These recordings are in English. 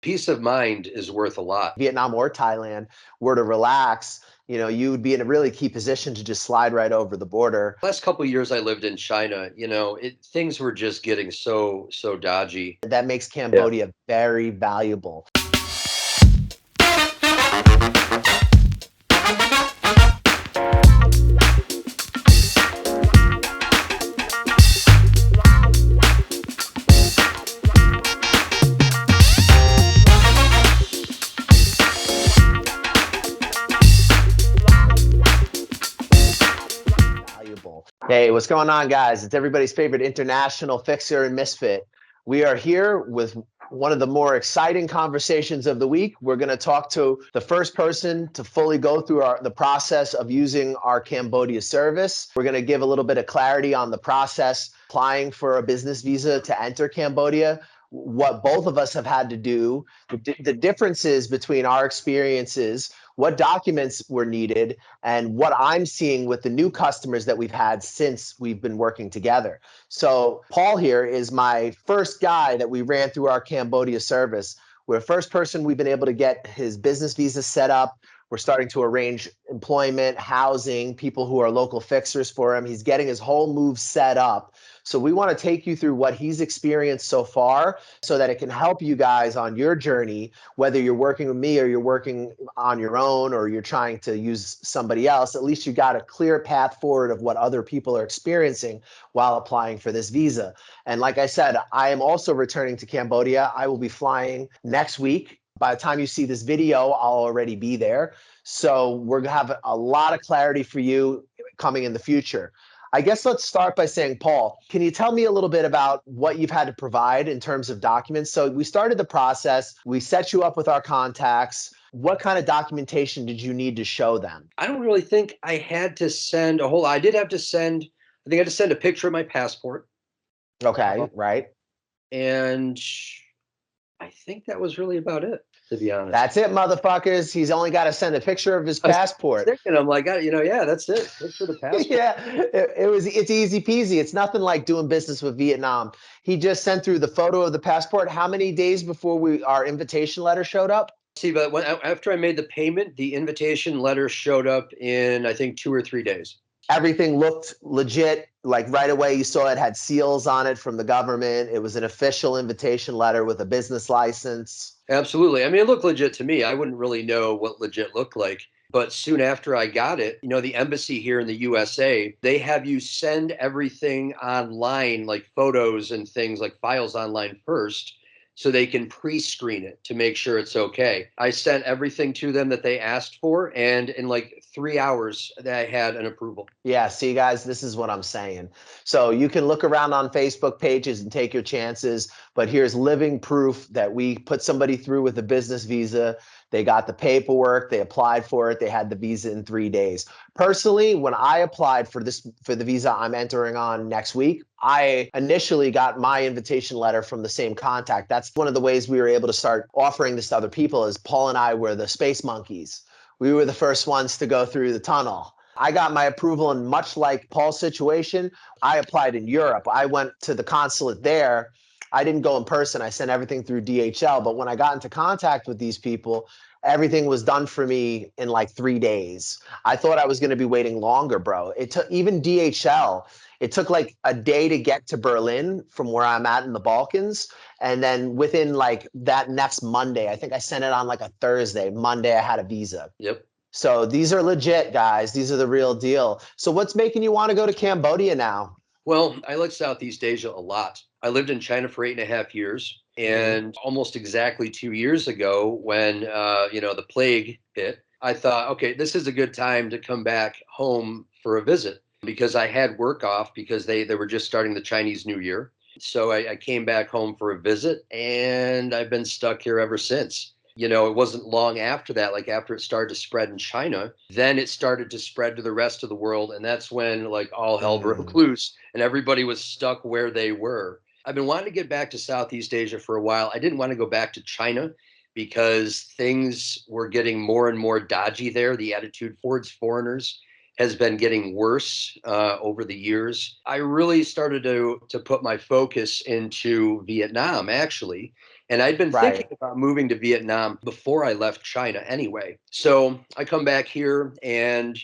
Peace of mind is worth a lot. Vietnam or Thailand were to relax, you would be in a really key position to just slide right over the border. Last couple of years I lived in China, things were just getting so dodgy. That makes Cambodia very valuable. Hey, what's going on, guys? It's everybody's favorite international fixer and misfit. We are here with one of the more exciting conversations of the week. We're going to talk to the first person to fully go through the process of using our Cambodia service. We're going to give a little bit of clarity on the process, applying for a business visa to enter Cambodia, what both of us have had to do, the differences between our experiences, what documents were needed, and what I'm seeing with the new customers that we've had since we've been working together. So Paul here is my first guy that we ran through our Cambodia service. We're the first person we've been able to get his business visa set up. We're starting to arrange employment, housing, people who are local fixers for him. He's getting his whole move set up. So we want to take you through what he's experienced so far so that it can help you guys on your journey, whether you're working with me or you're working on your own or you're trying to use somebody else. At least you got a clear path forward of what other people are experiencing while applying for this visa. And like I said, I am also returning to Cambodia. I will be flying next week. By the time you see this video, I'll already be there. So we're going to have a lot of clarity for you coming in the future. I guess let's start by saying, Paul, can you tell me a little bit about what you've had to provide in terms of documents? So we started the process. We set you up with our contacts. What kind of documentation did you need to show them? I don't really think I had to send a whole, I think I had to send a picture of my passport. Okay, right. And I think that was really about it, to be honest. That's it, motherfuckers. He's only got to send a picture of his passport. I'm like, yeah, that's it. Picture the passport. Yeah, it's easy peasy. It's nothing like doing business with Vietnam. He just sent through the photo of the passport. How many days before our invitation letter showed up? See, but after I made the payment, the invitation letter showed up in, I think, 2 or 3 days. Everything looked legit. Like right away, you saw it had seals on it from the government. It was an official invitation letter with a business license. Absolutely. I mean, it looked legit to me. I wouldn't really know what legit looked like. But soon after I got it, the embassy here in the USA, they have you send everything online, like photos and things like files online first, so they can pre-screen it to make sure it's okay. I sent everything to them that they asked for, and in like 3 hours, I had an approval. Yeah, see, guys, this is what I'm saying. So you can look around on Facebook pages and take your chances, but here's living proof that we put somebody through with a business visa. They got the paperwork, they applied for it, they had the visa in 3 days. Personally, when I applied for the visa I'm entering on next week, I initially got my invitation letter from the same contact. That's one of the ways we were able to start offering this to other people, is Paul and I were the space monkeys. We were the first ones to go through the tunnel. I got my approval, and much like Paul's situation, I applied in Europe. I went to the consulate there. I didn't go in person. I sent everything through DHL. But when I got into contact with these people, everything was done for me in like 3 days. I thought I was going to be waiting longer, bro. It took even DHL. It took like a day to get to Berlin from where I'm at in the Balkans. And then within like that next Monday, I think I sent it on like a Thursday. Monday, I had a visa. Yep. So these are legit, guys. These are the real deal. So what's making you want to go to Cambodia now? Well, I like Southeast Asia a lot. I lived in China for 8.5 years, and almost exactly 2 years ago, when the plague hit, I thought, okay, this is a good time to come back home for a visit, because I had work off because they were just starting the Chinese New Year. So I came back home for a visit, and I've been stuck here ever since. It wasn't long after that, like after it started to spread in China, then it started to spread to the rest of the world. And that's when like all hell broke loose and everybody was stuck where they were. I've been wanting to get back to Southeast Asia for a while. I didn't want to go back to China because things were getting more and more dodgy there. The attitude towards foreigners has been getting worse over the years. I really started to put my focus into Vietnam, actually. And I'd been thinking Right. about moving to Vietnam before I left China anyway. So I come back here and,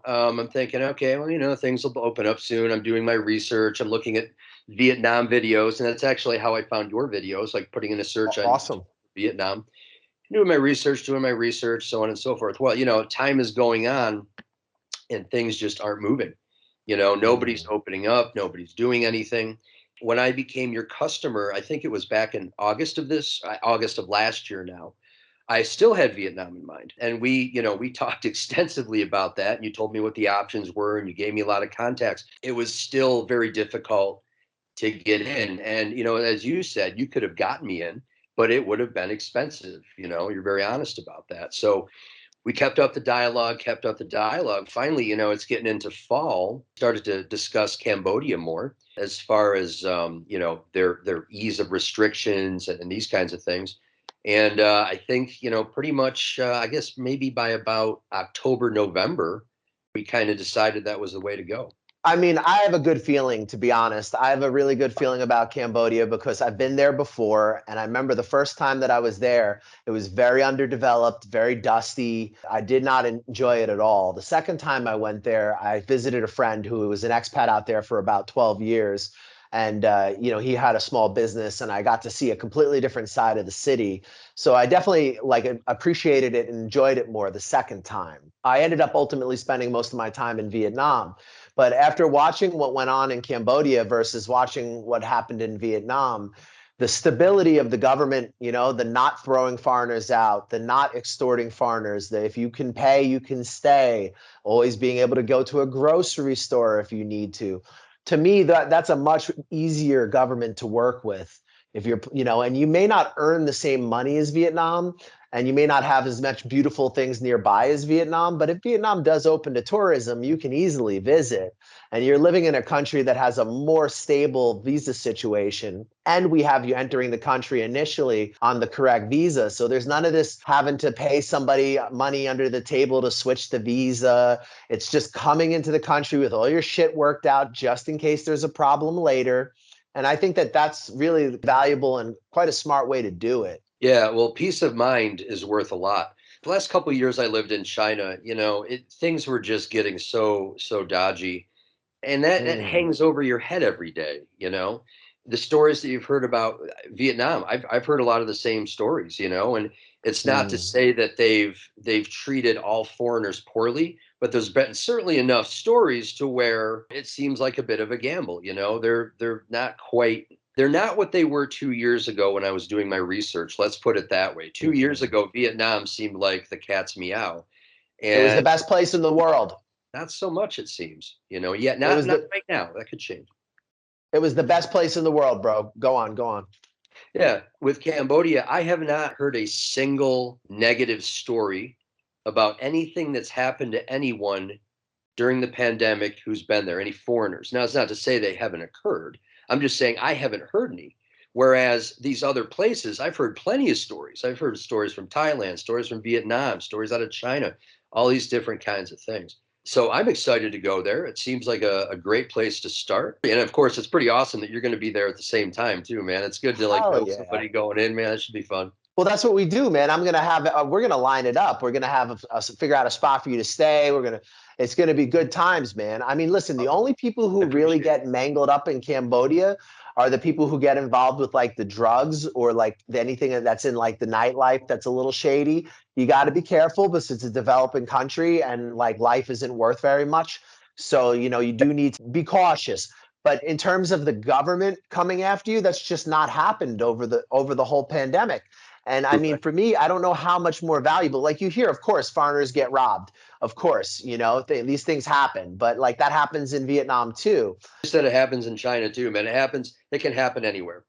I'm thinking, okay, well, things will open up soon. I'm doing my research. I'm looking at Vietnam videos. And that's actually how I found your videos, like putting in a search on Awesome. Vietnam, doing my research, so on and so forth. Well, time is going on and things just aren't moving. Nobody's Mm. opening up, nobody's doing anything. When I became your customer, I think it was back in August of last year now. I still had Vietnam in mind. And we talked extensively about that. And you told me what the options were and you gave me a lot of contacts. It was still very difficult to get in. And, as you said, you could have gotten me in, but it would have been expensive. You're very honest about that. So we kept up the dialogue. Finally, it's getting into fall. Started to discuss Cambodia more as far as their ease of restrictions and these kinds of things. And I think pretty much I guess maybe by about October, November, we kind of decided that was the way to go. I mean, I have a good feeling, to be honest. I have a really good feeling about Cambodia because I've been there before. And I remember the first time that I was there, it was very underdeveloped, very dusty. I did not enjoy it at all. The second time I went there, I visited a friend who was an expat out there for about 12 years. And, he had a small business and I got to see a completely different side of the city. So I definitely appreciated it and enjoyed it more the second time. I ended up ultimately spending most of my time in Vietnam. But after watching what went on in Cambodia versus watching what happened in Vietnam, the stability of the government, the not throwing foreigners out, the not extorting foreigners, that if you can pay, you can stay, always being able to go to a grocery store if you need to. To me, that's a much easier government to work with. If you're, and you may not earn the same money as Vietnam, and you may not have as much beautiful things nearby as Vietnam, but if Vietnam does open to tourism, you can easily visit. And you're living in a country that has a more stable visa situation. And we have you entering the country initially on the correct visa. So there's none of this having to pay somebody money under the table to switch the visa. It's just coming into the country with all your shit worked out just in case there's a problem later. And I think that that's really valuable and quite a smart way to do it. Yeah, well, peace of mind is worth a lot. The last couple of years I lived in China, things were just getting so dodgy, and that Mm, hangs over your head every day. The stories that you've heard about Vietnam, I've heard a lot of the same stories. And it's not to mm. say that they've treated all foreigners poorly, but there's been certainly enough stories to where it seems like a bit of a gamble. They're not what they were 2 years ago when I was doing my research. Let's put it that way. 2 years Mm. ago, Vietnam seemed like the cat's meow, It was the and best place in the world. not so much, it seems. Yet It not was not the right now. That could change. it was the best place in the world, bro. Go on, go on. Yeah, with Cambodia, I have not heard a single negative story about anything that's happened to anyone during the pandemic who's been there, any foreigners. Now, it's not to say they haven't occurred. I'm just saying I haven't heard any. Whereas these other places, I've heard plenty of stories. I've heard stories from Thailand, stories from Vietnam, stories out of China, all these different kinds of things. So I'm excited to go there. It seems like a great place to start. And of course, it's pretty awesome that you're going to be there at the same time too, man. It's good to like Hell know yeah. somebody going in, man. That should be fun. Well, that's what we do, man. I'm gonna have we're gonna line it up. We're gonna have figure out a spot for you to stay. It's gonna be good times, man. I mean, listen, the Awesome. only people I who really appreciate it. get mangled up in Cambodia are the people who get involved with like the drugs or like anything that's in like the nightlife that's a little shady. You got to be careful because it's a developing country and like life isn't worth very much. So, you do need to be cautious. But in terms of the government coming after you, that's just not happened over the whole pandemic. And I mean, Correct. for me, I don't know how much more valuable. Like you hear, of course, foreigners get robbed. Of course, these things happen, but like that happens in Vietnam too. You said it happens in China too, man. It happens. It can happen anywhere.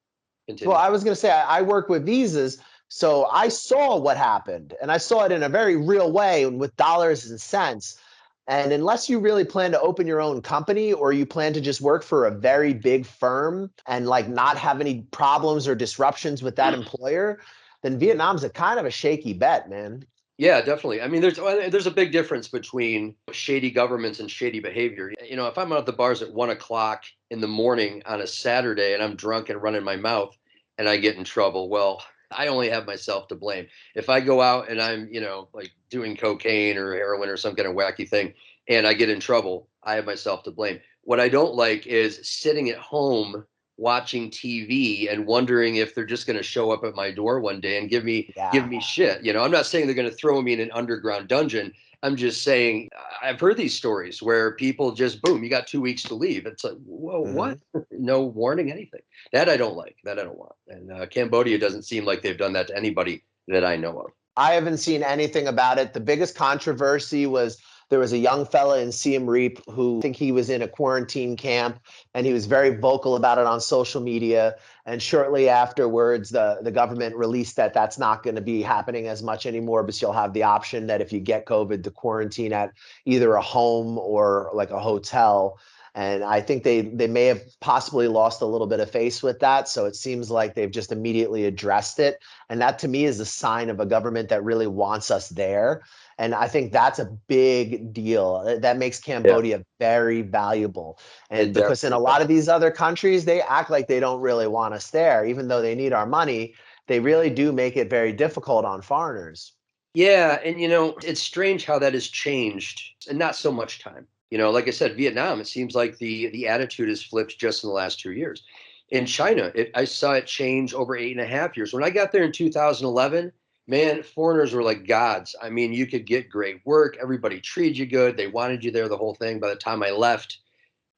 Well, Continue. I was going to say, I work with visas. So I saw what happened and I saw it in a very real way and with dollars and cents. And unless you really plan to open your own company or you plan to just work for a very big firm and like not have any problems or disruptions with that employer, then Vietnam's a kind of a shaky bet, man. Yeah, definitely. I mean, there's a big difference between shady governments and shady behavior. If I'm out at the bars at 1 o'clock in the morning on a Saturday and I'm drunk and running my mouth and I get in trouble, well, I only have myself to blame. If I go out and I'm, like doing cocaine or heroin or some kind of wacky thing and I get in trouble, I have myself to blame. What I don't like is sitting at home watching TV and wondering if they're just going to show up at my door one day and give Yeah. me shit. I'm not saying they're going to throw me in an underground dungeon. I'm just saying I've heard these stories where people just boom, you got 2 weeks to leave. It's like, whoa, what? Mhm. No warning, anything. That I don't like. That I don't want. And Cambodia doesn't seem like they've done that to anybody that I know of. I haven't seen anything about it. The biggest controversy was there was a young fella in Siem Reap who I think he was in a quarantine camp, and he was very vocal about it on social media. And shortly afterwards, the government released that that's not going to be happening as much anymore, because you'll have the option that if you get COVID to quarantine at either a home or like a hotel. And I think they may have possibly lost a little bit of face with that. So it seems like they've just immediately addressed it. And that to me is a sign of a government that really wants us there. And I think that's a big deal. That makes Yeah, Cambodia very valuable. it And because in definitely a lot does. of these other countries, they act like they don't really want us there, even though they need our money. They really do make it very difficult on foreigners. Yeah, and it's strange how that has changed in not so much time. Like I said, Vietnam, it seems like the attitude has flipped just in the last 2 years. In China, I saw it change over 8.5 years. When I got there in 2011, man, foreigners were like gods. I mean, you could get great work, everybody treated you good, they wanted you there, the whole thing. By the time I left,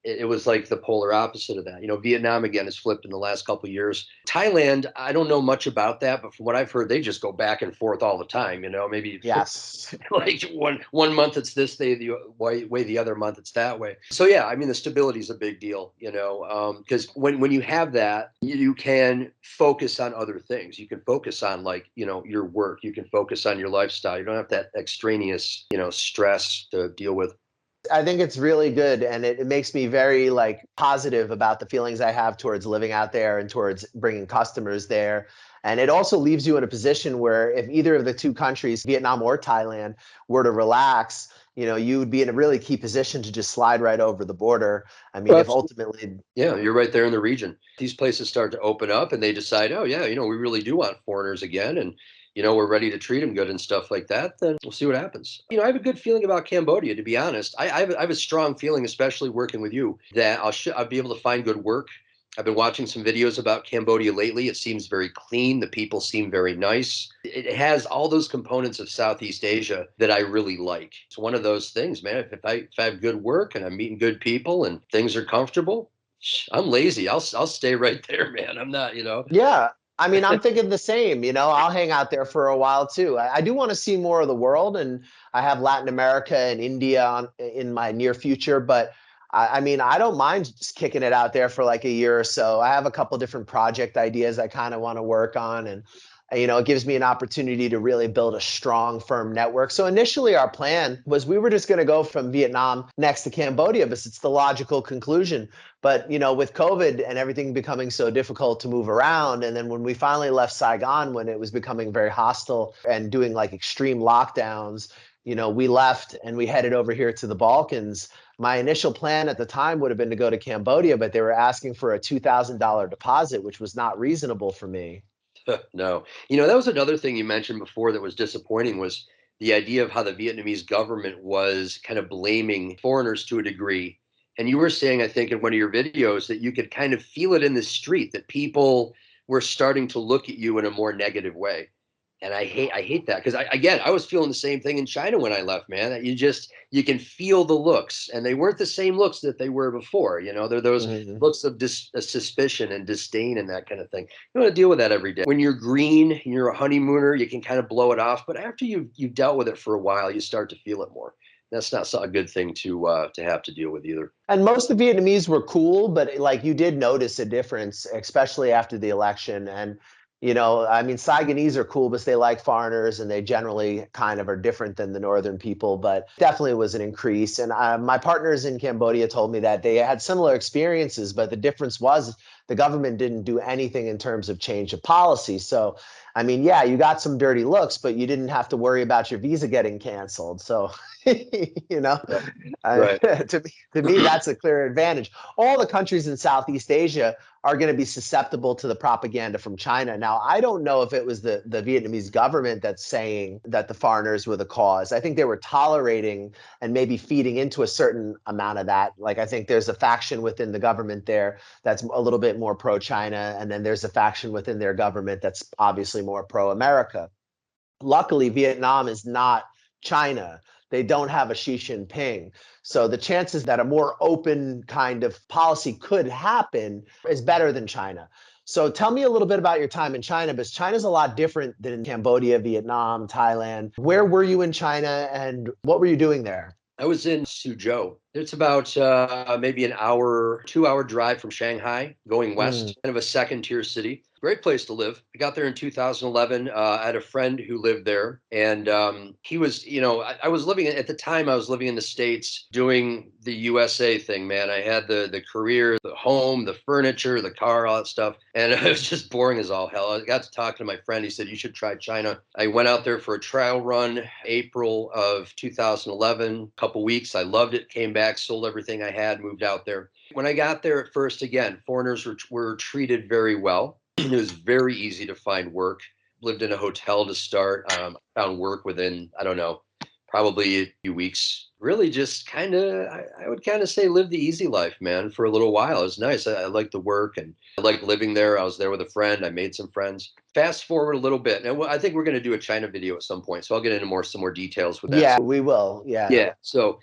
it was like the polar opposite of that. Vietnam again has flipped in the last couple of years. Thailand, I don't know much about that, but from what I've heard, they just go back and forth all the time. Maybe Yes. like one month it's this way, the other month it's that way. So yeah, I mean the stability is a big deal. Because when you have that, you can focus on other things. You can focus on like your work. You can focus on your lifestyle. You don't have that extraneous stress to deal with. I think it's really good, and it makes me very like positive about the feelings I have towards living out there and towards bringing customers there. And it also leaves you in a position where if either of the two countries, Vietnam or Thailand, were to relax, you would be in a really key position to just slide right over the border. I mean, if But ultimately, yeah, you're right there in the region. These places start to open up and they decide, oh, yeah, we really do want foreigners again. And, we're ready to treat them good and stuff like that. Then we'll see what happens. I have a good feeling about Cambodia, to be honest. I have a strong feeling, especially working with you, that I'll be able to find good work. I've been watching some videos about Cambodia lately. It seems very clean. The people seem very nice. It has all those components of Southeast Asia that I really like. It's one of those things, man. If I have good work and I'm meeting good people and things are comfortable, I'm lazy. I'll stay right there, man. I'm not. yeah. I mean, I'm thinking the same. I'll hang out there for a while too. I do want to see more of the world, and I have Latin America and India in my near future. But I mean, I don't mind just kicking it out there for like a year or so. I have a couple different project ideas I kind of want to work on, and it gives me an opportunity to really build a strong, firm network. So initially, our plan was we were just going to go from Vietnam next to Cambodia, because it's the logical conclusion. But with COVID and everything becoming so difficult to move around, and then when we finally left Saigon, when it was becoming very hostile and doing like extreme lockdowns, we left and we headed over here to the Balkans. My initial plan at the time would have been to go to Cambodia, but they were asking for a $2,000 deposit, which was not reasonable for me. No. That was another thing you mentioned before that was disappointing was the idea of how the Vietnamese government was kind of blaming foreigners to a degree. And you were saying, I think, in one of your videos that you could kind of feel it in the street that people were starting to look at you in a more negative way. And I hate that because I was feeling the same thing in China when I left, man. You can feel the looks, and they weren't the same looks that they were before. They're those Mhm. looks of suspicion and disdain and that kind of thing. You want to deal with that every day. When you're green, you're a honeymooner, you can kind of blow it off. But after you've dealt with it for a while, you start to feel it more. That's not a good thing to have to deal with either. And most of the Vietnamese were cool, but like you did notice a difference, especially after the election. And, I mean, Saigonese are cool because they like foreigners and they generally kind of are different than the northern people, but definitely was an increase. And my partners in Cambodia told me that they had similar experiences, but the difference was the government didn't do anything in terms of change of policy. So, I mean, yeah, you got some dirty looks, but you didn't have to worry about your visa getting canceled. So, you know, Right. to me, that's a clear advantage. All the countries in Southeast Asia are going to be susceptible to the propaganda from China. Now, I don't know if it was the Vietnamese government that's saying that the foreigners were the cause. I think they were tolerating and maybe feeding into a certain amount of that. Like, I think there's a faction within the government there that's a little bit more pro-China, and then there's a faction within their government that's obviously more pro-America. Luckily, Vietnam is not China. They don't have a Xi Jinping. So the chances that a more open kind of policy could happen is better than China. So tell me a little bit about your time in China, because China's a lot different than Cambodia, Vietnam, Thailand. Where were you in China and what were you doing there? I was in Suzhou. It's about maybe an hour, 2 hour drive from Shanghai, going Mm. west, kind of a second tier city. Great place to live. I got there in 2011. I had a friend who lived there, and he was, I was living at the time. I was living in the States, doing the USA thing. Man, I had the career, the home, the furniture, the car, all that stuff, and it was just boring as all hell. I got to talk to my friend. He said you should try China. I went out there for a trial run, April of 2011, a couple weeks. I loved it. Came back, sold everything I had, moved out there. When I got there at first, again, foreigners were treated very well. It was very easy to find work. Lived in a hotel to start. Found work within, I don't know, probably a few weeks. Really just kind of, I would kind of say live the easy life, man, for a little while. It was nice. I liked the work and I liked living there. I was there with a friend. I made some friends. Fast forward a little bit. And I think we're going to do a China video at some point. So I'll get into some more details with that. Yeah, we will. Yeah. Yeah. So,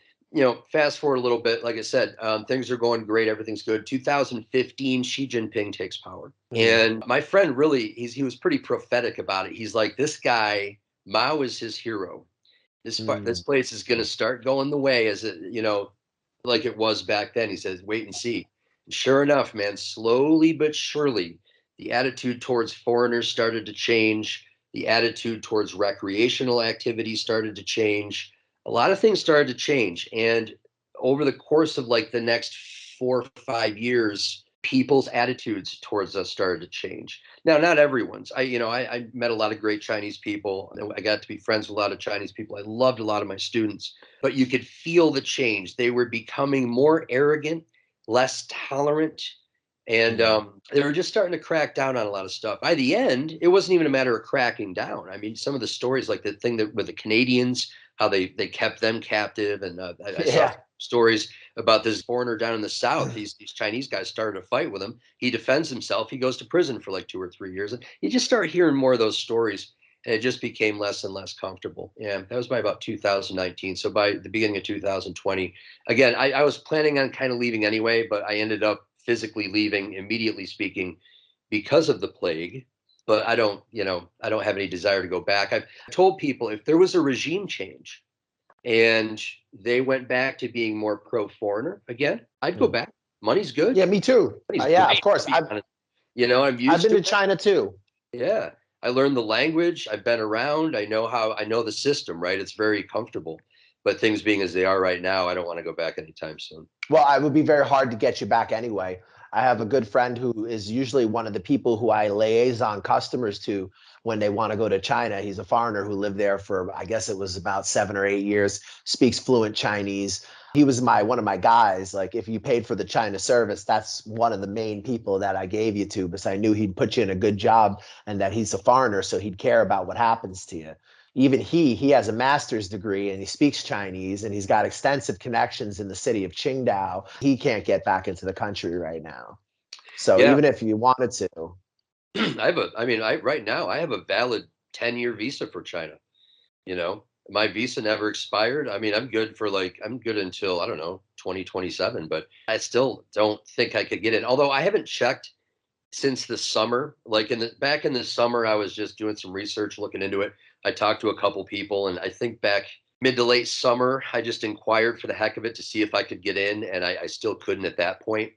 fast forward a little bit. Like I said, things are going great. Everything's good. 2015, Xi Jinping takes power. Mm. And my friend really, he was pretty prophetic about it. He's like, this guy, Mao is his hero. This Mm. place is going to start going the way as it, like it was back then. He says, wait and see. And sure enough, man, slowly but surely, the attitude towards foreigners started to change. The attitude towards recreational activities started to change. A lot of things started to change. And over the course of like the next 4 or 5 years, people's attitudes towards us started to change. Now, not everyone's. I met a lot of great Chinese people. I got to be friends with a lot of Chinese people. I loved a lot of my students, but you could feel the change. They were becoming more arrogant, less tolerant, and they were just starting to crack down on a lot of stuff. By the end, it wasn't even a matter of cracking down. I mean, some of the stories, like the thing that with the Canadians, how they kept them captive, and I saw Yeah. stories about this foreigner down in the South. These Chinese guys started a fight with him. He defends himself. He goes to prison for like 2 or 3 years. And you just start hearing more of those stories. And it just became less and less comfortable. Yeah, that was by about 2019. So by the beginning of 2020, again, I was planning on kind of leaving anyway, but I ended up physically leaving, immediately speaking, because of the plague. But I don't have any desire to go back. I've told people if there was a regime change and they went back to being more pro foreigner again, I'd go Mm. back. Money's good. Yeah, me too. Money's Yeah, great, of course. to be honest. I'm I've used been to to it. China too. Yeah. I learned the language. I've been around. I know the system, right? It's very comfortable. But things being as they are right now, I don't want to go back anytime soon. Well, I would be very hard to get you back anyway. I have a good friend who is usually one of the people who I liaison customers to when they want to go to China. He's a foreigner who lived there for, I guess it was about 7 or 8 years, speaks fluent Chinese. He was one of my guys. Like, if you paid for the China service, that's one of the main people that I gave you to, because I knew he'd put you in a good job and that he's a foreigner, so he'd care about what happens to you. Even he has a master's degree and he speaks Chinese and he's got extensive connections in the city of Qingdao. He can't get back into the country right now. So Yeah. even if you wanted to. Right now I have a valid 10-year visa for China. My visa never expired. I mean, I'm good until, I don't know, 2027, but I still don't think I could get in. Although I haven't checked since the summer. Like back in the summer, I was just doing some research, looking into it. I talked to a couple people, and I think back mid to late summer, I just inquired for the heck of it to see if I could get in, and I still couldn't at that point.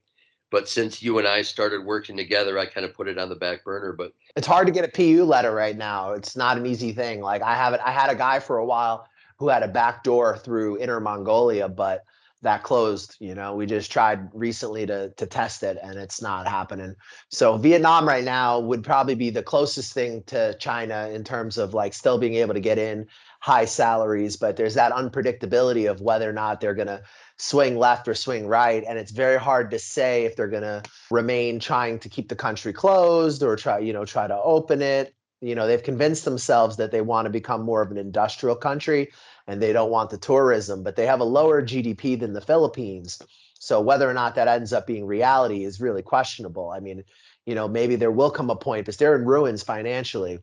But since you and I started working together, I kind of put it on the back burner. But It's hard to get a PU letter right now. It's not an easy thing. Like, I had a guy for a while who had a back door through Inner Mongolia, but that closed. We just tried recently to test it, and it's not happening. So Vietnam right now would probably be the closest thing to China in terms of like still being able to get in high salaries, but there's that unpredictability of whether or not they're going to swing left or swing right. And it's very hard to say if they're going to remain trying to keep the country closed or try to open it. They've convinced themselves that they want to become more of an industrial country and they don't want the tourism, but they have a lower GDP than the Philippines. So whether or not that ends up being reality is really questionable. I mean, maybe there will come a point, because they're in ruins financially.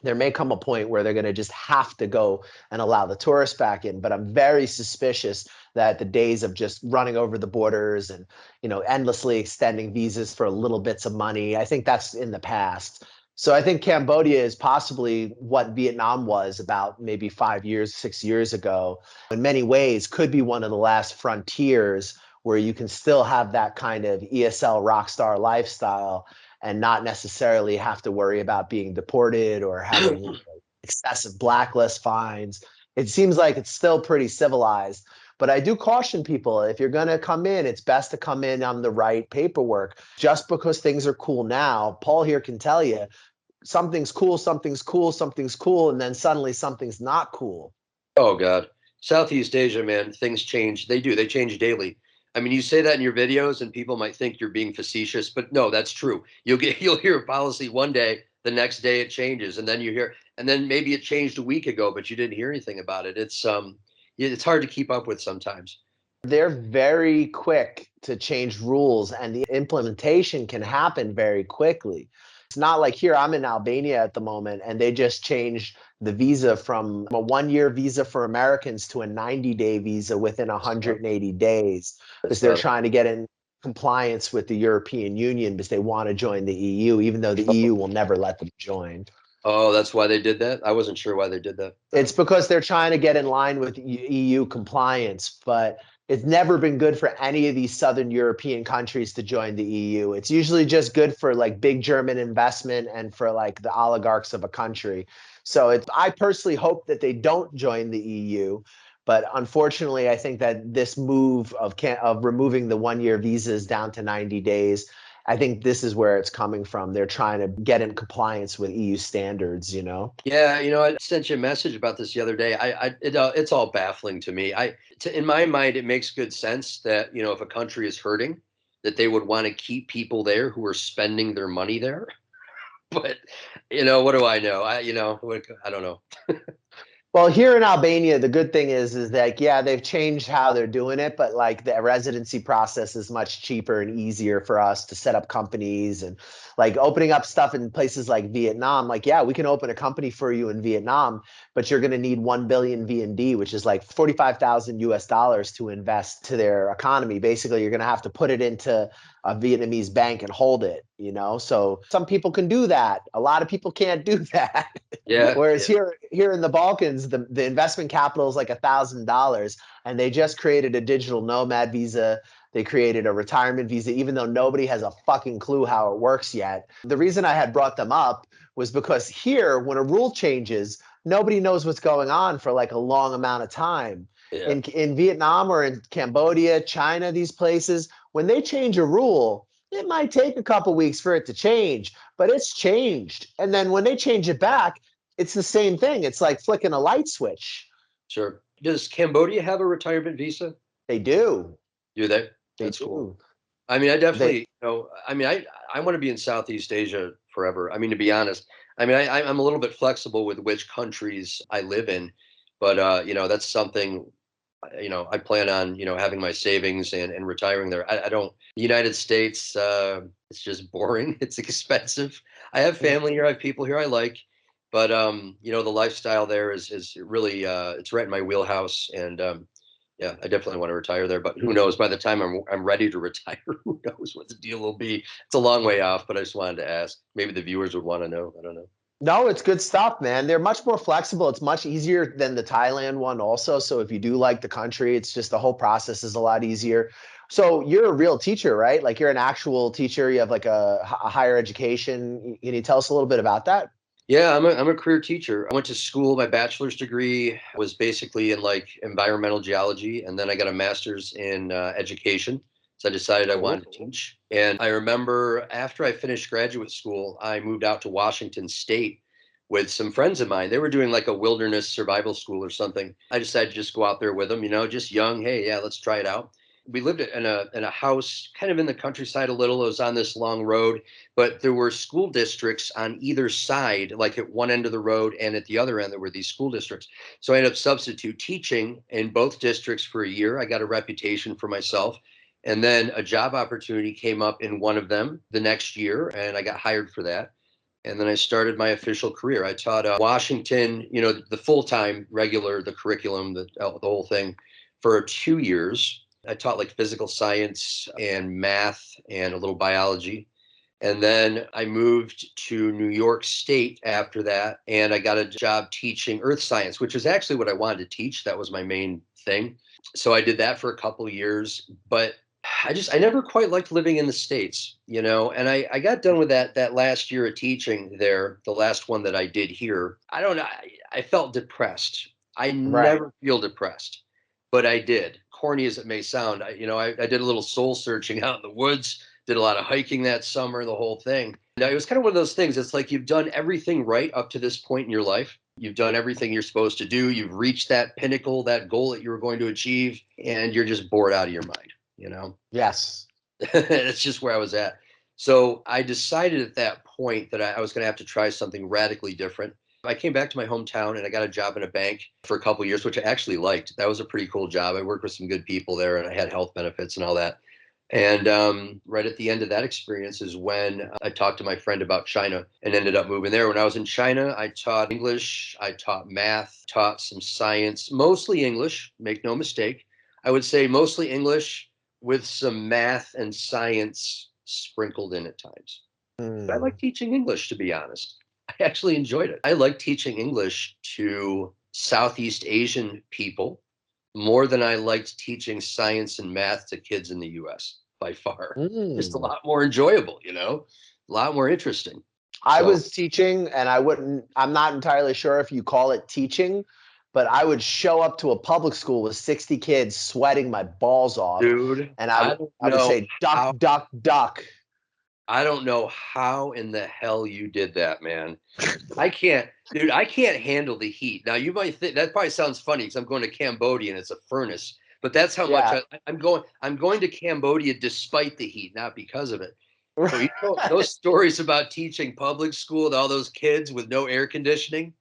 There may come a point where they're going to just have to go and allow the tourists back in. But I'm very suspicious that the days of just running over the borders and, endlessly extending visas for little bits of money, I think that's in the past. So I think Cambodia is possibly what Vietnam was about maybe 5 years, 6 years ago. In many ways, could be one of the last frontiers where you can still have that kind of ESL rock star lifestyle and not necessarily have to worry about being deported or having excessive blacklist fines. It seems like it's still pretty civilized. But I do caution people, if you're going to come in, it's best to come in on the right paperwork. Just because things are cool now, Paul here can tell you, something's cool, something's cool, something's cool, and then suddenly something's not cool. Oh God, Southeast Asia, man, things change. They do. They change daily. I mean, you say that in your videos, and people might think you're being facetious, but no, that's true. You'll hear a policy one day, the next day it changes, and then you hear, and then maybe it changed a week ago, but you didn't hear anything about it. It's hard to keep up with sometimes. They're very quick to change rules, and the implementation can happen very quickly. It's not like here, I'm in Albania at the moment, and they just changed the visa from a 1-year visa for Americans to a 90-day visa within 180 days, because they're trying to get in compliance with the European Union because they want to join the EU, even though the EU will never let them join. Oh, that's why they did that? I wasn't sure why they did that. It's because they're trying to get in line with EU compliance, but it's never been good for any of these Southern European countries to join the EU. It's usually just good for like big German investment and for like the oligarchs of a country. So I personally hope that they don't join the EU. But unfortunately, I think that this move of removing the 1-year visas down to 90 days, I think this is where it's coming from. They're trying to get in compliance with EU standards, Yeah, I sent you a message about this the other day. It's all baffling to me. In my mind, it makes good sense that, if a country is hurting, that they would want to keep people there who are spending their money there. But, what do I know? I don't know. Well, here in Albania, the good thing is that, yeah, they've changed how they're doing it, but like the residency process is much cheaper and easier for us to set up companies, and like opening up stuff in places like Vietnam. Like, yeah, we can open a company for you in Vietnam, but you're going to need 1 billion VND, which is like 45,000 US dollars to invest to their economy. Basically, you're going to have to put it into a Vietnamese bank and hold it, So some people can do that. A lot of people can't do that. Yeah. Whereas Yeah. here in the Balkans, the investment capital is like $1,000, and they just created a digital nomad visa. They created a retirement visa, even though nobody has a fucking clue how it works yet. The reason I had brought them up was because here, when a rule changes, nobody knows what's going on for like a long amount of time. Yeah. In Vietnam or in Cambodia, China, these places, when they change a rule, it might take a couple weeks for it to change, but it's changed. And then when they change it back, it's the same thing. It's like flicking a light switch. Sure. Does Cambodia have a retirement visa? They do. Do they? They That's cool. do. I mean, I They definitely, I mean, I want to be in Southeast Asia forever. I mean, to be honest, I mean, I'm a little bit flexible with which countries I live in, but that's something, I plan on, having my savings and retiring there. I don't. The United States, it's just boring. It's expensive. I have family here. I have people here I like, but the lifestyle there is really, it's right in my wheelhouse, and yeah, I definitely want to retire there, but who knows? By the time I'm ready to retire, who knows what the deal will be? It's a long way off, but I just wanted to ask. Maybe the viewers would want to know. I don't know. No, it's good stuff, man. They're much more flexible. It's much easier than the Thailand one also. So if you do like the country, it's just the whole process is a lot easier. So you're a real teacher, right? Like you're an actual teacher. You have like a higher education. Can you tell us a little bit about that? Yeah, I'm a career teacher. I went to school. My bachelor's degree was basically in like environmental geology, and then I got a master's in education. So I decided I Cool. wanted to teach. And I remember after I finished graduate school, I moved out to Washington State with some friends of mine. They were doing like a wilderness survival school or something. I decided to just go out there with them, just young. Hey, yeah, let's try it out. We lived in a house kind of in the countryside a little. It was on this long road, but there were school districts on either side, like at one end of the road and at the other end, there were these school districts. So I ended up substitute teaching in both districts for a year. I got a reputation for myself. And then a job opportunity came up in one of them the next year, and I got hired for that. And then I started my official career. I taught Washington, the full time, regular, the curriculum, the whole thing for 2 years. I taught like physical science and math and a little biology. And then I moved to New York State after that, and I got a job teaching earth science, which is actually what I wanted to teach. That was my main thing. So I did that for a couple of years, but I never quite liked living in the States, and I got done with that last year of teaching there, the last one that I did here. I don't know. I felt depressed. I Right. never feel depressed, but I did. Corny as it may sound, I did a little soul searching out in the woods, did a lot of hiking that summer, the whole thing. Now, it was kind of one of those things. It's like you've done everything right up to this point in your life. You've done everything you're supposed to do. You've reached that pinnacle, that goal that you were going to achieve, and you're just bored out of your mind. Yes. That's just where I was at. So I decided at that point that I was going to have to try something radically different. I came back to my hometown and I got a job in a bank for a couple of years, which I actually liked. That was a pretty cool job. I worked with some good people there and I had health benefits and all that. And right at the end of that experience is when I talked to my friend about China and ended up moving there. When I was in China, I taught English, I taught math, taught some science, mostly English, make no mistake. I would say mostly English with some math and science sprinkled in at times. But I like Hmm. teaching English, to be honest. I actually enjoyed it. I like teaching English to Southeast Asian people more than I liked teaching science and math to kids in the US by far. Just a Hmm. lot more enjoyable, a lot more interesting. I So, was teaching, and I'm not entirely sure if you call it teaching, but I would show up to a public school with 60 kids sweating my balls off. dude, And I don't I would know say, duck, how duck, duck. I don't know how in the hell you did that, man. I can't, dude, I can't handle the heat. Now you might think that probably sounds funny because I'm going to Cambodia and it's a furnace, but that's how much Yeah. I'm going to Cambodia despite the heat, not because of it. So those stories about teaching public school to all those kids with no air conditioning,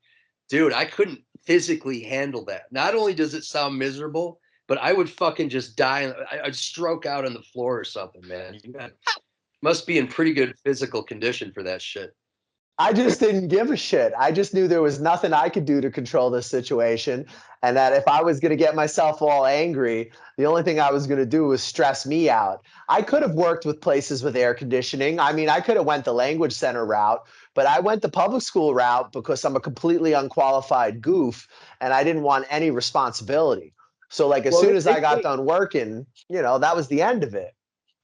dude, I couldn't physically handle that. Not only does it sound miserable, but I would fucking just die. I'd stroke out on the floor or something, man. Must be in pretty good physical condition for that shit. I just didn't give a shit. I just knew there was nothing I could do to control this situation. And that if I was going to get myself all angry, the only thing I was going to do was stress me out. I could have worked with places with air conditioning. I mean, I could have went the language center route, but I went the public school route because I'm a completely unqualified goof and I didn't want any responsibility. So like as Well, soon as I got done working, that was the end of it.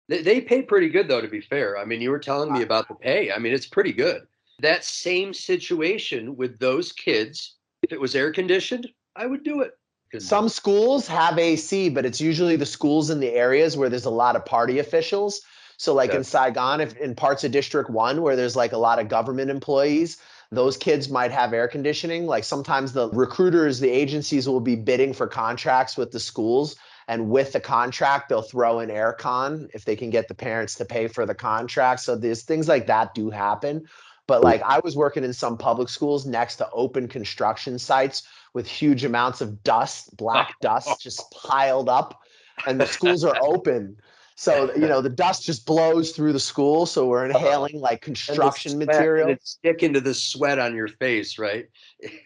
they pay pretty good though, to be fair. I mean, you were telling me about the pay. I mean, it's pretty good. That same situation with those kids, if it was air conditioned, I would do it. Couldn't do Some it. schools have AC, but it's usually the schools in the areas where there's a lot of party officials. So, like in Yeah. Saigon, if in parts of District 1 where there's like a lot of government employees, those kids might have air conditioning. Like sometimes the recruiters, the agencies will be bidding for contracts with the schools. And with the contract, they'll throw in aircon if they can get the parents to pay for the contract. So there's things like that do happen. But like I was working in some public schools next to open construction sites with huge amounts of dust, black dust just piled up, and the schools are open. So, the dust just blows through the school. So we're inhaling like And the construction sweat, and material. it's sticking to the sweat on your face, right?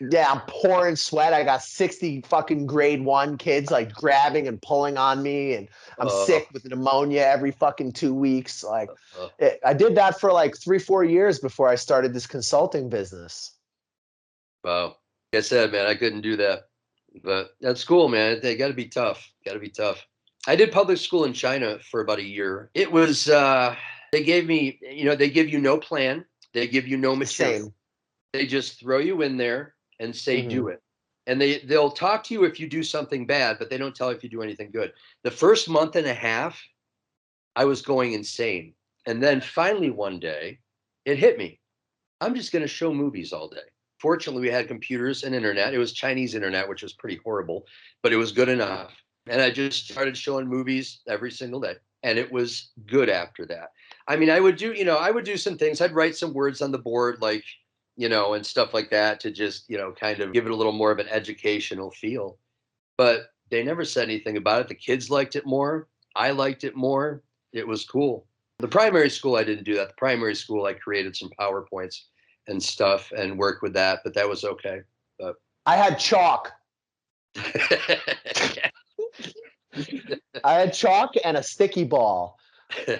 Yeah, I'm pouring sweat. I got 60 fucking grade 1 kids like grabbing and pulling on me. And I'm Uh, sick with pneumonia every fucking 2 weeks. Like, uh, I did that for like 3, 4 years before I started this consulting business. wow. Like I said, man, I couldn't do that. But that's cool, man. They got to be tough. Got to be tough. I did public school in China for about a year. It was they gave me, they give you no plan, they give you no The material. same. They just throw you in there and say, Hmm. do it. And they'll talk to you if you do something bad, but they don't tell you if you do anything good. The first month and a half, I was going insane. And then finally one day, it hit me. I'm just going to show movies all day. Fortunately, we had computers and internet. It was Chinese internet, which was pretty horrible, but it was good enough. And I just started showing movies every single day. And it was good after that. I mean, I would do some things. I'd write some words on the board, like, and stuff like that to just, kind of give it a little more of an educational feel. But they never said anything about it. The kids liked it more. I liked it more. It was cool. The primary school, I didn't do that. The primary school, I created some PowerPoints and stuff and worked with that, but that was okay. But I had chalk. I had chalk and a sticky ball.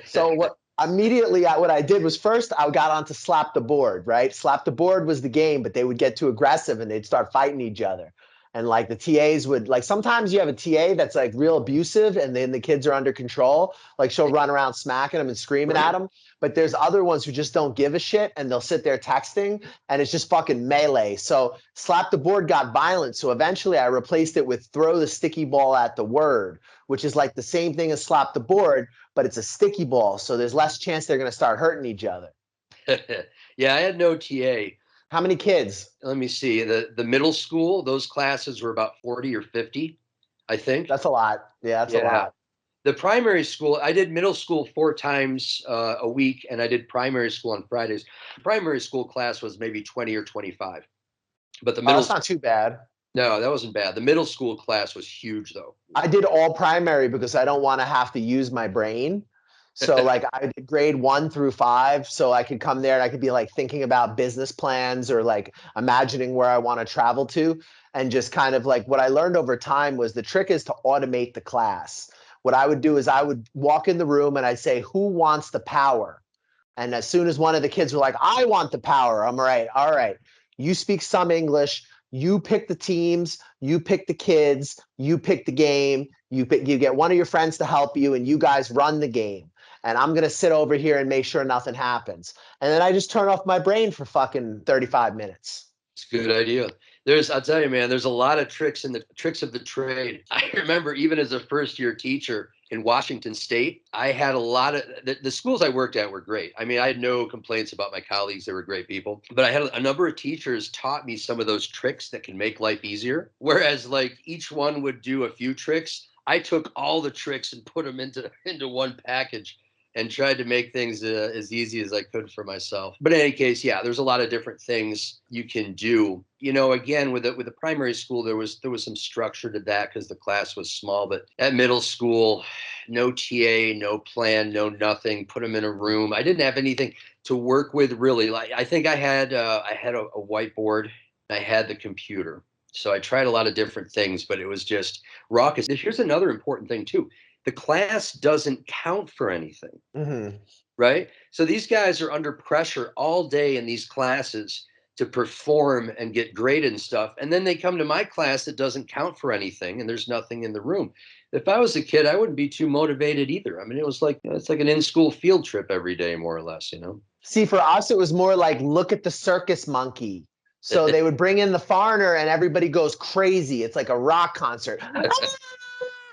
So what I did was first I got on to slap the board, right? Slap the board was the game, but they would get too aggressive and they'd start fighting each other. And like the TAs would like sometimes you have a TA that's like real abusive and then the kids are under control. Like she'll run around smacking them and screaming at them. But there's other ones who just don't give a shit and they'll sit there texting and it's just fucking melee. So slap the board got violent. So eventually I replaced it with throw the sticky ball at the word, which is like the same thing as slap the board, but it's a sticky ball. So there's less chance they're going to start hurting each other. Yeah, I had no TA. How many kids? Let me see. The middle school, those classes were about 40 or 50, I think. That's a lot. Yeah, that's a Yeah. lot. The primary school, I did middle school 4 times a week, and I did primary school on Fridays. Primary school class was maybe 20 or 25, but the Oh, middle that's not too bad. no, that wasn't bad. The middle school class was huge, though. I did all primary because I don't want to have to use my brain. So like I did grade 1 through 5, so I could come there and I could be like thinking about business plans or like imagining where I want to travel to. And just kind of like what I learned over time was the trick is to automate the class. What I would do is I would walk in the room and I'd say, who wants the power? And as soon as one of the kids were like, I want the power, I'm right. All right. You speak some English. You pick the teams. You pick the kids. You pick the game. You get one of your friends to help you, and you guys run the game. And I'm going to sit over here and make sure nothing happens. And then I just turn off my brain for fucking 35 minutes. It's a good idea. I'll tell you, man, there's a lot of tricks in the tricks of the trade. I remember even as a first year teacher in Washington State, I had a lot of the schools I worked at were great. I mean, I had no complaints about my colleagues. They were great people. But I had a number of teachers taught me some of those tricks that can make life easier. Whereas like each one would do a few tricks. I took all the tricks and put them into one package and tried to make things as easy as I could for myself. But in any case, yeah, there's a lot of different things you can do. Again, with the primary school, there was some structure to that because the class was small. But at middle school, no TA, no plan, no nothing. Put them in a room. I didn't have anything to work with really. Like I think I had a whiteboard. I had the computer. So I tried a lot of different things, but it was just raucous. Here's another important thing too. The class doesn't count for anything, Mm-hmm. right? So these guys are under pressure all day in these classes to perform and get graded and stuff. And then they come to my class that doesn't count for anything and there's nothing in the room. If I was a kid, I wouldn't be too motivated either. I mean, it was like, it's like an in-school field trip every day, more or less. See, for us, it was more like, look at the circus monkey. So they would bring in the foreigner and everybody goes crazy. It's like a rock concert.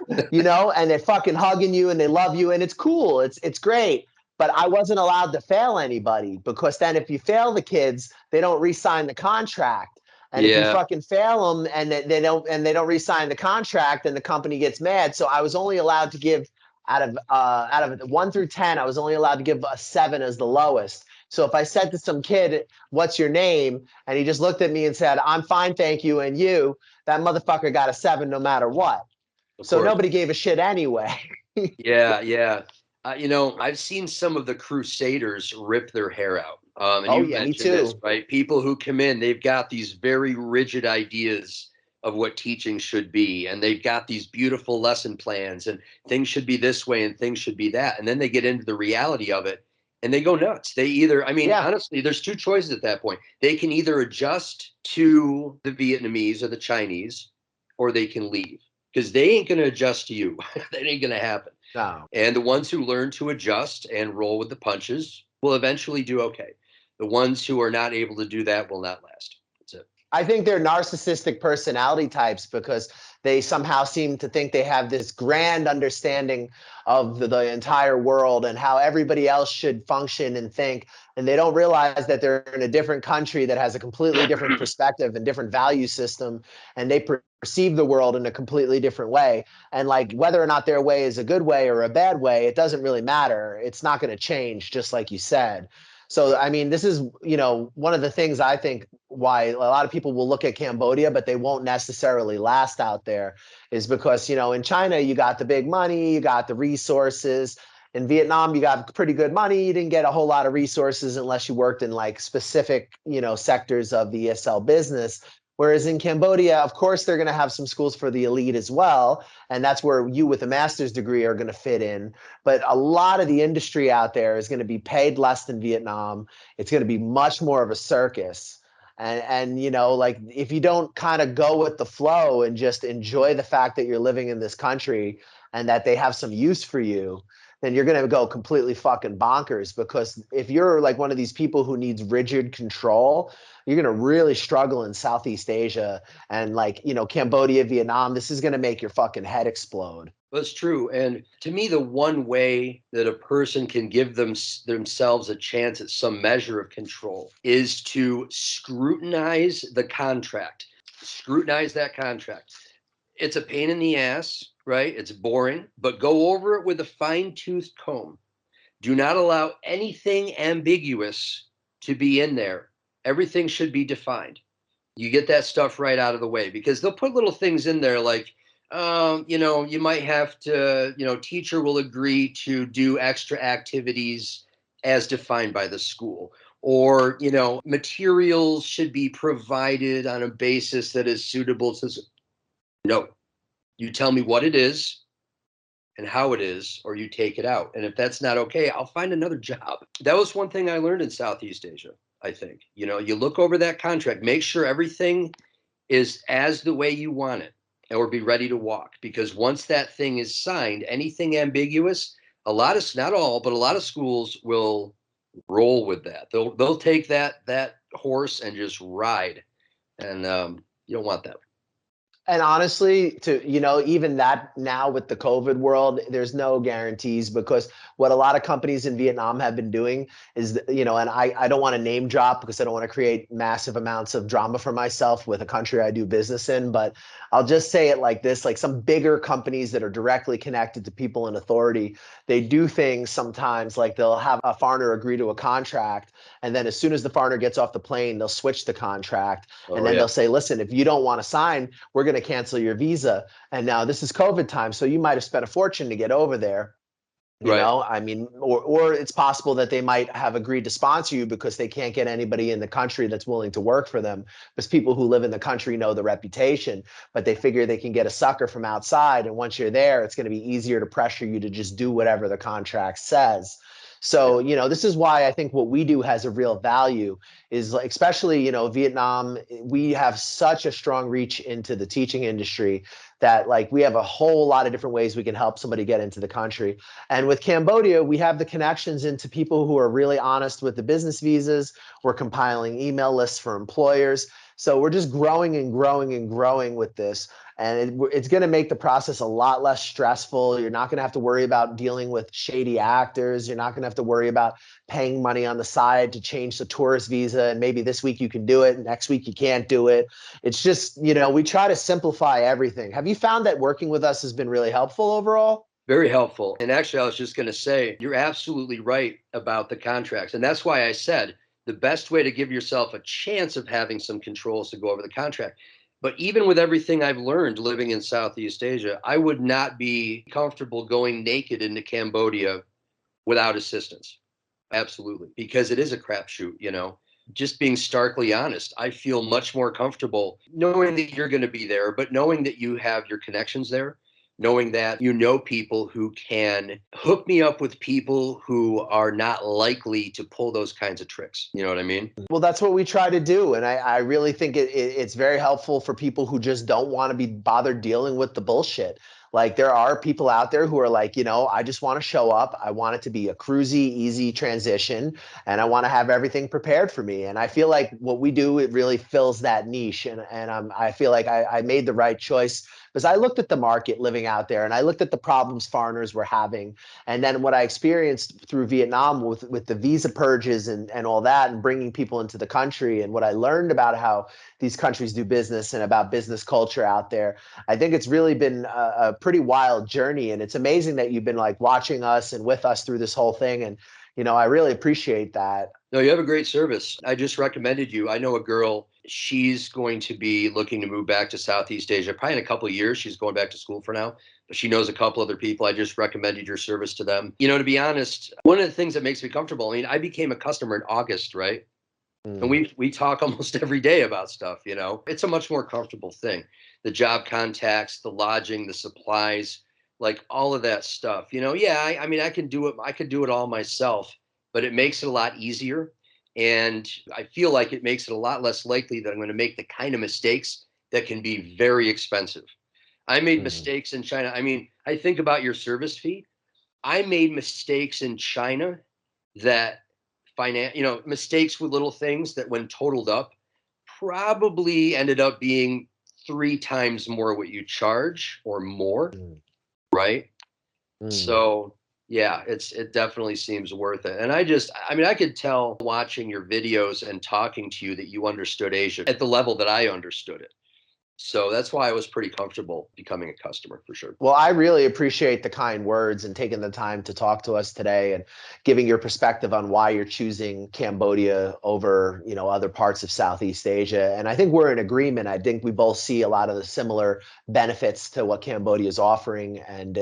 And they're fucking hugging you and they love you and it's cool. It's great. But I wasn't allowed to fail anybody because then if you fail the kids, they don't re-sign the contract. And if you Yeah. fucking fail them and they don't re-sign the contract, then the company gets mad. So I was only allowed to give out of 1 through 10, I was only allowed to give a 7 as the lowest. So if I said to some kid, "What's your name?" and he just looked at me and said, "I'm fine, thank you," and you, that motherfucker got a 7 no matter what. Of So course. nobody gave a shit anyway. Yeah, yeah. I've seen some of the crusaders rip their hair out. And Oh you yeah, me mentioned this, too. right? People who come in, they've got these very rigid ideas of what teaching should be, and they've got these beautiful lesson plans, and things should be this way and things should be that. And then they get into the reality of it and they go nuts. They either, I mean, Yeah. honestly, there's two choices at that point. They can either adjust to the Vietnamese or the Chinese, or they can leave because they ain't going to adjust to you. That ain't going to happen. No. And the ones who learn to adjust and roll with the punches will eventually do okay. The ones who are not able to do that will not last. That's it. I think they're narcissistic personality types because they somehow seem to think they have this grand understanding of the entire world and how everybody else should function and think. And they don't realize that they're in a different country that has a completely different perspective and different value system. And they perceive the world in a completely different way. And like whether or not their way is a good way or a bad way, it doesn't really matter. It's not going to change, just like you said. So, I mean, this is, one of the things I think why a lot of people will look at Cambodia, but they won't necessarily last out there is because, in China, you got the big money, you got the resources. In Vietnam, you got pretty good money. You didn't get a whole lot of resources unless you worked in like specific, sectors of the ESL business. Whereas in Cambodia, of course, they're going to have some schools for the elite as well. And that's where you with a master's degree are going to fit in. But a lot of the industry out there is going to be paid less than Vietnam. It's going to be much more of a circus. And like if you don't kind of go with the flow and just enjoy the fact that you're living in this country and that they have some use for you, then you're going to go completely fucking bonkers. Because if you're like one of these people who needs rigid control, you're going to really struggle in Southeast Asia and like, Cambodia, Vietnam. This is going to make your fucking head explode. That's true. And to me, the one way that a person can give themselves a chance at some measure of control is to scrutinize the contract. Scrutinize that contract. It's a pain in the ass, right? It's boring, but go over it with a fine-toothed comb. Do not allow anything ambiguous to be in there. Everything should be defined. You get that stuff right out of the way, because they'll put little things in there like, you might have to, teacher will agree to do extra activities as defined by the school. Or, materials should be provided on a basis that is suitable to. No, you tell me what it is and how it is, or you take it out. And if that's not okay, I'll find another job. That was one thing I learned in Southeast Asia, I think. You look over that contract, make sure everything is as the way you want it, or be ready to walk. Because once that thing is signed, anything ambiguous, not all, but a lot of schools will roll with that. They'll take that horse and just ride. And you don't want that. And honestly, even that now with the COVID world, there's no guarantees, because what a lot of companies in Vietnam have been doing is, and I don't want to name drop because I don't want to create massive amounts of drama for myself with a country I do business in, but I'll just say it like this, like some bigger companies that are directly connected to people in authority, they do things sometimes like they'll have a foreigner agree to a contract. And then as soon as the foreigner gets off the plane, they'll switch the contract. And then they'll say, listen, if you don't want to sign, we're going to cancel your visa. And now this is COVID time, so you might have spent a fortune to get over there. I mean, or it's possible that they might have agreed to sponsor you because they can't get anybody in the country that's willing to work for them, because people who live in the country know the reputation, but they figure they can get a sucker from outside. And once you're there, it's going to be easier to pressure you to just do whatever the contract says. So, this is why I think what we do has a real value is like, especially, Vietnam, we have such a strong reach into the teaching industry that like we have a whole lot of different ways we can help somebody get into the country. And with Cambodia, we have the connections into people who are really honest with the business visas. We're compiling email lists for employers. So we're just growing and growing and growing with this. And it's going to make the process a lot less stressful. You're not going to have to worry about dealing with shady actors. You're not going to have to worry about paying money on the side to change the tourist visa. And maybe this week you can do it, and next week you can't do it. It's just, we try to simplify everything. Have you found that working with us has been really helpful overall? Very helpful. And actually, I was just going to say, you're absolutely right about the contracts. And that's why I said the best way to give yourself a chance of having some control is to go over the contract. But even with everything I've learned living in Southeast Asia, I would not be comfortable going naked into Cambodia without assistance. Absolutely. Because it is a crapshoot, Just being starkly honest, I feel much more comfortable knowing that you're going to be there, but knowing that you have your connections there, knowing that people who can hook me up with people who are not likely to pull those kinds of tricks. You know what I mean? Well, that's what we try to do. And I really think it's very helpful for people who just don't want to be bothered dealing with the bullshit. Like there are people out there who are like, I just want to show up. I want it to be a cruisy, easy transition, and I want to have everything prepared for me. And I feel like what we do, it really fills that niche. And I feel like I made the right choice because I looked at the market living out there and I looked at the problems foreigners were having. And then what I experienced through Vietnam with the visa purges and all that and bringing people into the country, and what I learned about how these countries do business and about business culture out there, I think it's really been a pretty wild journey. And it's amazing that you've been like watching us and with us through this whole thing. And, I really appreciate that. No, you have a great service. I just recommended you. I know a girl, she's going to be looking to move back to Southeast Asia, probably in a couple of years. She's going back to school for now, but she knows a couple other people. I just recommended your service to them. To be honest, one of the things that makes me comfortable, I mean, I became a customer in August, right? And we talk almost every day about stuff, It's a much more comfortable thing. The job contacts, the lodging, the supplies, like all of that stuff. Yeah, I mean, I can do it. I could do it all myself, but it makes it a lot easier. And I feel like it makes it a lot less likely that I'm going to make the kind of mistakes that can be very expensive. I made mistakes in China. I mean, I think about your service fee. I made mistakes in China that mistakes with little things that when totaled up probably ended up being 3 times more what you charge or more, right? So yeah, it definitely seems worth it. And I mean, I could tell watching your videos and talking to you that you understood Asia at the level that I understood it. So that's why I was pretty comfortable becoming a customer for sure. Well, I really appreciate the kind words and taking the time to talk to us today and giving your perspective on why you're choosing Cambodia over, other parts of Southeast Asia. And I think we're in agreement. I think we both see a lot of the similar benefits to what Cambodia is offering. And,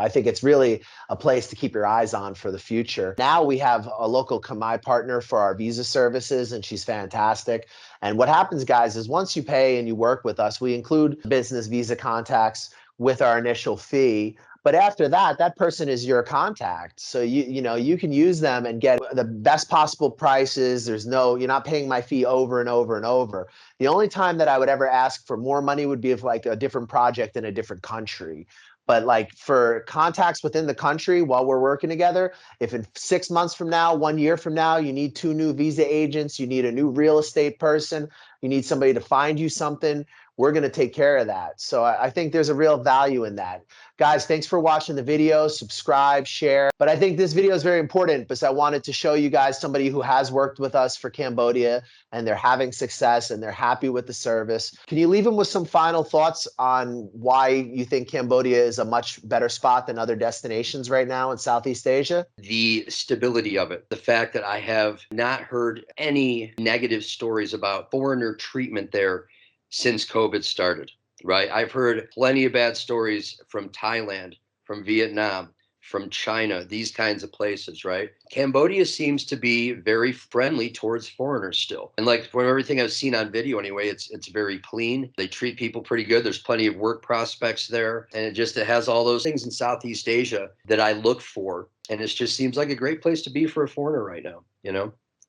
I think it's really a place to keep your eyes on for the future. Now we have a local Khmer partner for our visa services, and she's fantastic. And what happens, guys, is once you pay and you work with us, we include business visa contacts with our initial fee. But after that, that person is your contact. So you can use them and get the best possible prices. You're not paying my fee over and over and over. The only time that I would ever ask for more money would be if like a different project in a different country. But like for contacts within the country while we're working together, if in 6 months from now, 1 year from now, you need 2 new visa agents, you need a new real estate person, you need somebody to find you something, we're going to take care of that. So I think there's a real value in that. Guys, thanks for watching the video. Subscribe, share. But I think this video is very important because I wanted to show you guys somebody who has worked with us for Cambodia and they're having success and they're happy with the service. Can you leave them with some final thoughts on why you think Cambodia is a much better spot than other destinations right now in Southeast Asia? The stability of it, the fact that I have not heard any negative stories about foreigner treatment there since COVID started, right? I've heard plenty of bad stories from Thailand, from Vietnam, from China, these kinds of places, right? Cambodia seems to be very friendly towards foreigners still. And like from everything I've seen on video anyway, it's very clean. They treat people pretty good. There's plenty of work prospects there. And it has all those things in Southeast Asia that I look for. And it just seems like a great place to be for a foreigner right now,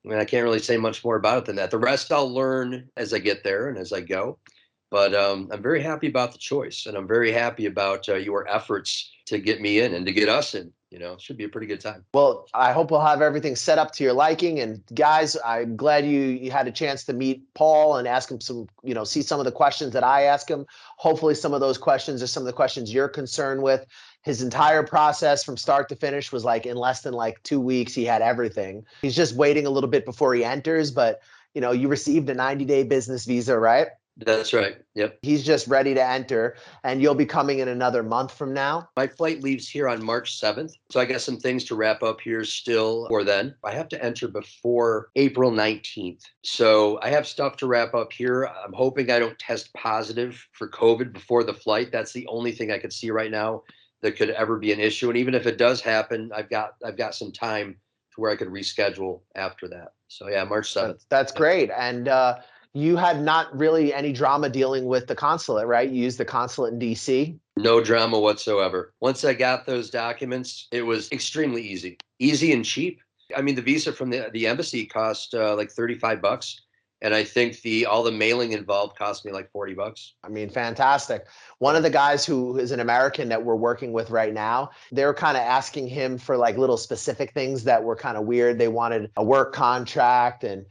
I mean, I can't really say much more about it than that. The rest I'll learn as I get there and as I go. But I'm very happy about the choice, and I'm very happy about your efforts to get me in and to get us in. It should be a pretty good time. Well, I hope we'll have everything set up to your liking. And guys, I'm glad you had a chance to meet Paul and ask him some, see some of the questions that I ask him. Hopefully some of those questions are some of the questions you're concerned with. His entire process from start to finish was like in less than like 2 weeks. He had everything. He's just waiting a little bit before he enters, but you received a 90-day business visa, right? That's right. Yep. He's just ready to enter, and you'll be coming in another month from now. My flight leaves here on March 7th. So I got some things to wrap up here still for then. I have to enter before April 19th. So I have stuff to wrap up here. I'm hoping I don't test positive for COVID before the flight. That's the only thing I could see right now that could ever be an issue. And even if it does happen, I've got some time to where I could reschedule after that. So yeah, March 7th. That's great. And you had not really any drama dealing with the consulate, right? You used the consulate in DC. No drama whatsoever. Once I got those documents, it was extremely easy and cheap. I mean, the visa from the embassy cost like $35, And I think all the mailing involved cost me like $40. I mean, fantastic. One of the guys who is an American that we're working with right now, they're kind of asking him for like little specific things that were kind of weird. They wanted a work contract, and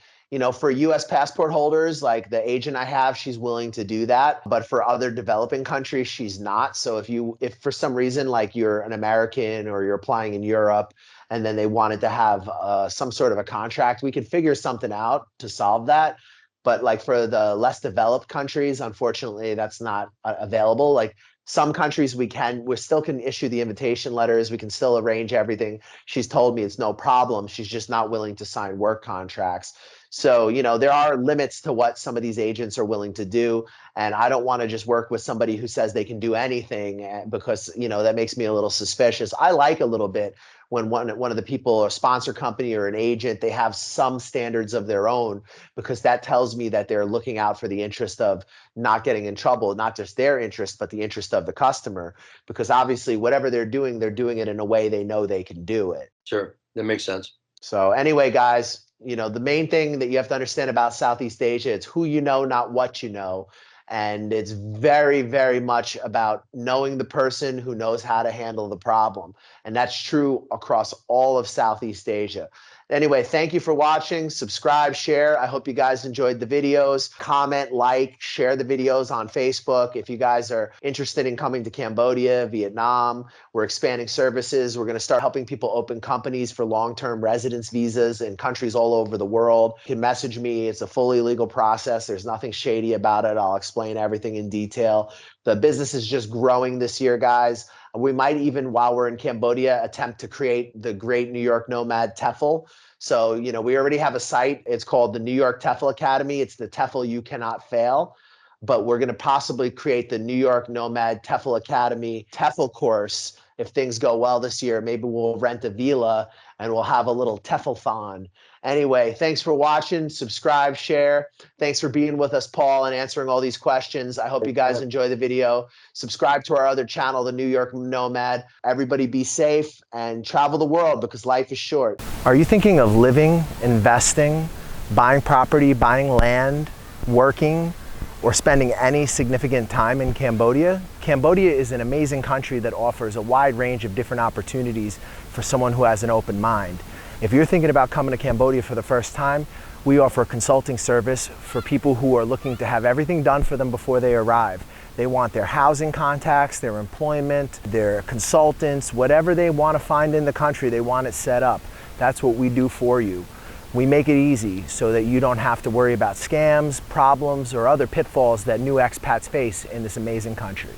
for US passport holders, like the agent I have, she's willing to do that. But for other developing countries, she's not. So if for some reason, like you're an American or you're applying in Europe and then they wanted to have some sort of a contract, we could figure something out to solve that. But like for the less developed countries, unfortunately, that's not available. Like some countries we still can issue the invitation letters. We can still arrange everything. She's told me it's no problem. She's just not willing to sign work contracts. So, there are limits to what some of these agents are willing to do. And I don't want to just work with somebody who says they can do anything, because, that makes me a little suspicious. I like a little bit when one of the people, a sponsor company or an agent, they have some standards of their own, because that tells me that they're looking out for the interest of not getting in trouble, not just their interest, but the interest of the customer. Because obviously whatever they're doing it in a way they know they can do it. Sure, that makes sense. So anyway, guys, the main thing that you have to understand about Southeast Asia, it's who you know, not what you know. And it's very, very much about knowing the person who knows how to handle the problem. And that's true across all of Southeast Asia. Anyway, thank you for watching. Subscribe, share. I hope you guys enjoyed the videos. Comment, like, share the videos on Facebook. If you guys are interested in coming to Cambodia, Vietnam, we're expanding services. We're going to start helping people open companies for long-term residence visas in countries all over the world. You can message me. It's a fully legal process. There's nothing shady about it. I'll explain everything in detail. The business is just growing this year, guys. We might even, while we're in Cambodia, attempt to create the Great New York Nomad TEFL. So, we already have a site. It's called the New York TEFL Academy. It's the TEFL You Cannot Fail. But we're going to possibly create the New York Nomad TEFL Academy TEFL course. If things go well this year, maybe we'll rent a villa and we'll have a little TEFL-thon. Anyway, thanks for watching. Subscribe, share. Thanks for being with us, Paul, and answering all these questions. I hope you guys enjoy the video. Subscribe to our other channel, the New York Nomad. Everybody be safe and travel the world, because life is short. Are you thinking of living, investing, buying property, buying land, working, or spending any significant time in Cambodia? Cambodia is an amazing country that offers a wide range of different opportunities for someone who has an open mind. If you're thinking about coming to Cambodia for the first time, we offer a consulting service for people who are looking to have everything done for them before they arrive. They want their housing contacts, their employment, their consultants, whatever they want to find in the country, they want it set up. That's what we do for you. We make it easy so that you don't have to worry about scams, problems, or other pitfalls that new expats face in this amazing country.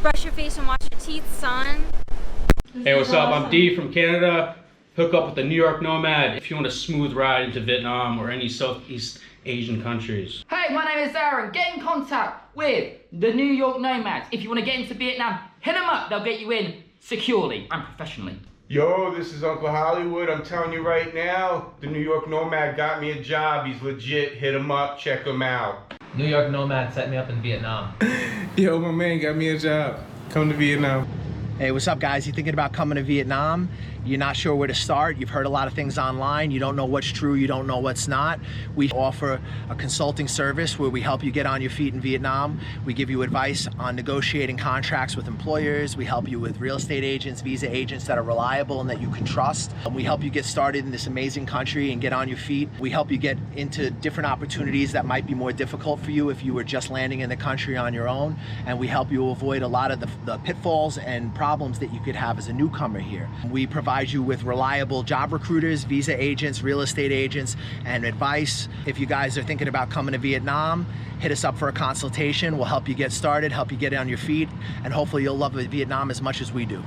Brush your face and wash your teeth, son. Hey, what's up? I'm D from Canada. Hook up with the New York Nomad if you want a smooth ride into Vietnam or any Southeast Asian countries. Hey, my name is Aaron. Get in contact with the New York Nomads. If you want to get into Vietnam, hit them up. They'll get you in securely and professionally. Yo, this is Uncle Hollywood. I'm telling you right now, the New York Nomad got me a job. He's legit. Hit him up. Check him out. New York Nomad set me up in Vietnam. Yo, my man got me a job. Come to Vietnam. Hey, what's up, guys? You thinking about coming to Vietnam? You're not sure where to start. You've heard a lot of things online. You don't know what's true. You don't know what's not. We offer a consulting service where we help you get on your feet in Vietnam. We give you advice on negotiating contracts with employers. We help you with real estate agents, visa agents that are reliable and that you can trust. And we help you get started in this amazing country and get on your feet. We help you get into different opportunities that might be more difficult for you if you were just landing in the country on your own. And we help you avoid a lot of the pitfalls and problems that you could have as a newcomer here. We provide you with reliable job recruiters, visa agents, real estate agents, and advice. If you guys are thinking about coming to Vietnam, hit us up for a consultation. We'll help you get started, help you get on your feet, and hopefully you'll love Vietnam as much as we do.